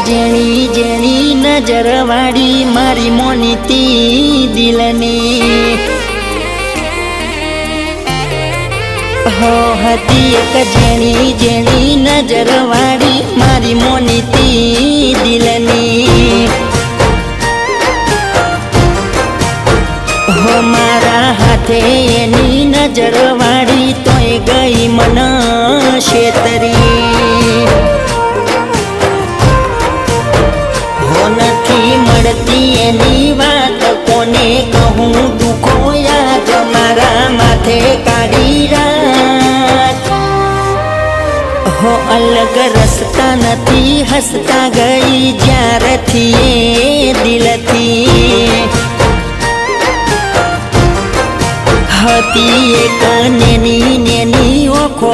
જેણી જેણી નજર વાળી મારી મોનીતી દિલની હો હતી એક જેણી જેણી નજર વાળી મારી મોનીતી દિલની હો મારા હાથે એની નજર વાળી તોય ગઈ મન શેતરી હો નથી મળતી એની વાત કોને કહું દુખો યાદ મારા માથે કાઢી રાત હો અલગ રસ્તા નથી હસતા ગઈ જ્યારથી એ દિલથી હતી એક નેની નેની ઓખો